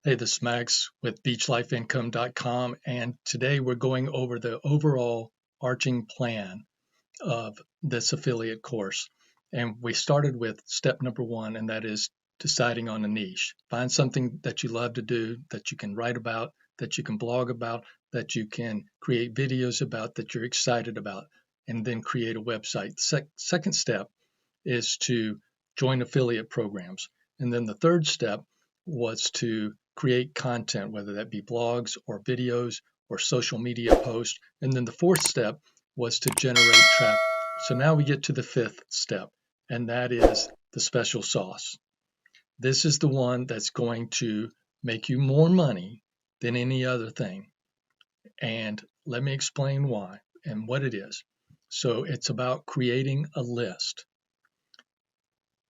Hey, this is Max with beachlifeincome.com, and today we're going over the overall arching plan of this affiliate course. And we started with step number one, and that is deciding on a niche. Find something that you love to do, that you can write about, that you can blog about, that you can create videos about, that you're excited about, and then create a website. Second step is to join affiliate programs. And then the third step was to create content, whether that be blogs or videos or social media posts. And then the fourth step was to generate traffic. So now we get to the fifth step, and that is the special sauce. This is the one that's going to make you more money than any other thing. And let me explain why and what it is. So it's about creating a list.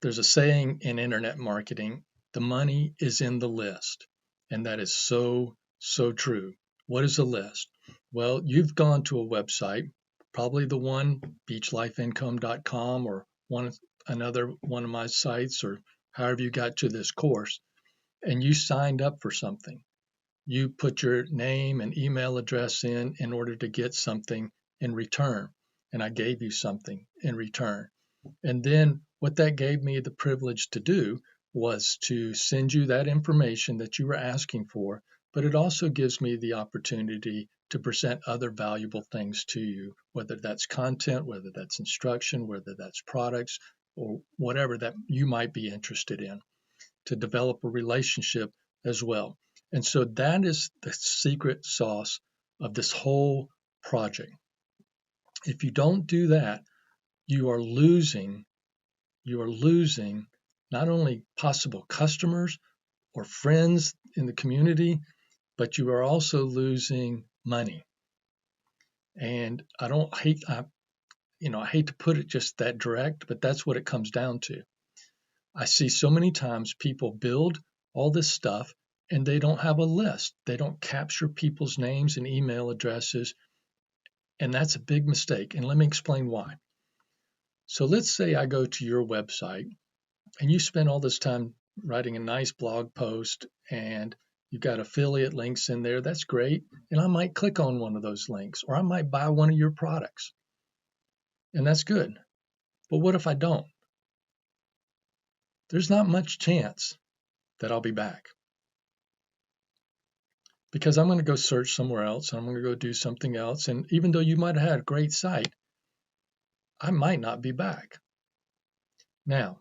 There's a saying in internet marketing, the money is in the list. And that is so true. What is a list? Well, you've gone to a website, probably the one, beachlifeincome.com, or another one of my sites, or however you got to this course, and you signed up for something. You put your name and email address in order to get something in return. And I gave you something in return. And then what that gave me the privilege to do was to send you that information that you were asking for, but it also gives me the opportunity to present other valuable things to you, whether that's content, whether that's instruction, whether that's products, or whatever that you might be interested in, to develop a relationship as well. And so that is the secret sauce of this whole project. If you don't do that, you are losing you are losing not only possible customers or friends in the community, but you are also losing money. And I hate to put it just that direct, but that's what it comes down to. I see so many times people build all this stuff and they don't have a list. They don't capture people's names and email addresses, and that's a big mistake. And let me explain why. So let's say I go to your website and you spend all this time writing a nice blog post and you've got affiliate links in there. That's great. And I might click on one of those links, or I might buy one of your products, and that's good. But what if I don't? There's not much chance that I'll be back, because I'm going to go search somewhere else. I'm going to go do something else. And even though you might have had a great site, I might not be back. Now,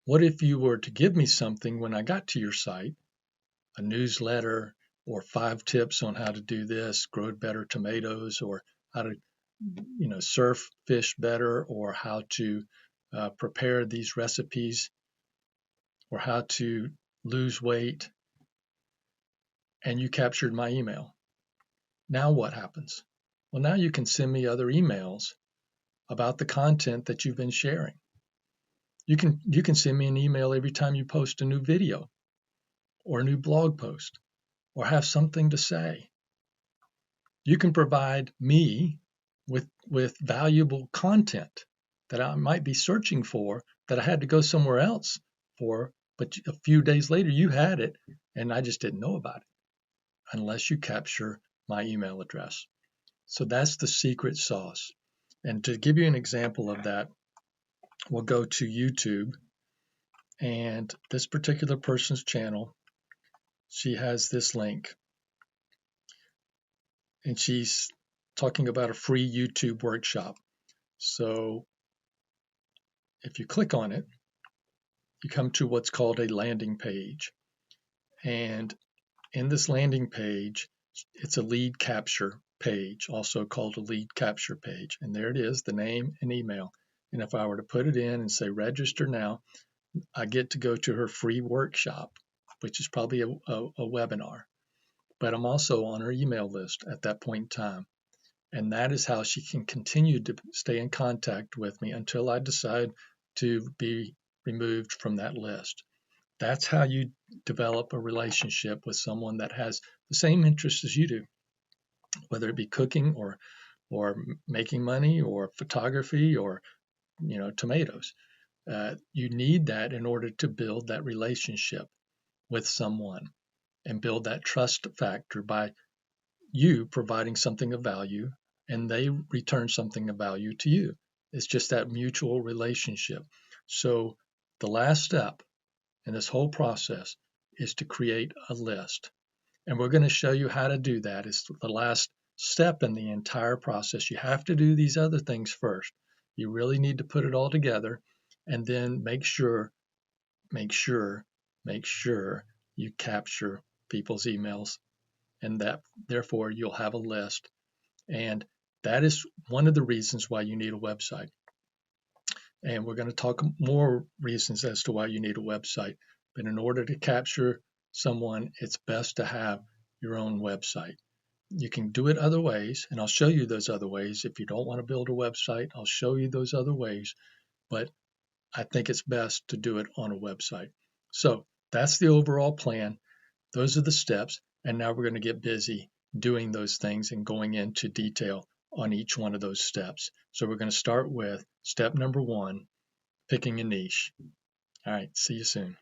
what if you were to give me something when I got to your site, a newsletter, or 5 tips on how to do this, grow better tomatoes, or how to, surf fish better, or how to prepare these recipes, or how to lose weight, and you captured my email. Now what happens? Well, now you can send me other emails about the content that you've been sharing. You can send me an email every time you post a new video or a new blog post or have something to say. You can provide me with valuable content that I might be searching for, that I had to go somewhere else for, but a few days later you had it and I just didn't know about it, unless you capture my email address. So that's the secret sauce. And to give you an example of that, we'll go to YouTube, and this particular person's channel, she has this link, and she's talking about a free YouTube workshop. So if you click on it, you come to what's called a landing page. And in this landing page, it's a lead capture page, also called a lead capture page. And there it is, the name and email. And if I were to put it in and say register now, I get to go to her free workshop, which is probably a webinar. But I'm also on her email list at that point in time. And that is how she can continue to stay in contact with me until I decide to be removed from that list. That's how you develop a relationship with someone that has the same interests as you do, whether it be cooking or making money or photography or tomatoes. You need that in order to build that relationship. with someone and build that trust factor by you providing something of value and they return something of value to you. It's just that mutual relationship. So the last step in this whole process is to create a list. And we're going to show you how to do that. It's the last step in the entire process. You have to do these other things first. You really need to put it all together and then make sure you capture people's emails, and that therefore you'll have a list. And that is one of the reasons why you need a website. And we're going to talk more reasons as to why you need a website. But in order to capture someone, it's best to have your own website. You can do it other ways, and I'll show you those other ways. If you don't want to build a website, I'll show you those other ways. But I think it's best to do it on a website. So that's the overall plan. Those are the steps. And now we're going to get busy doing those things and going into detail on each one of those steps. So we're going to start with step number 1, picking a niche. All right, see you soon.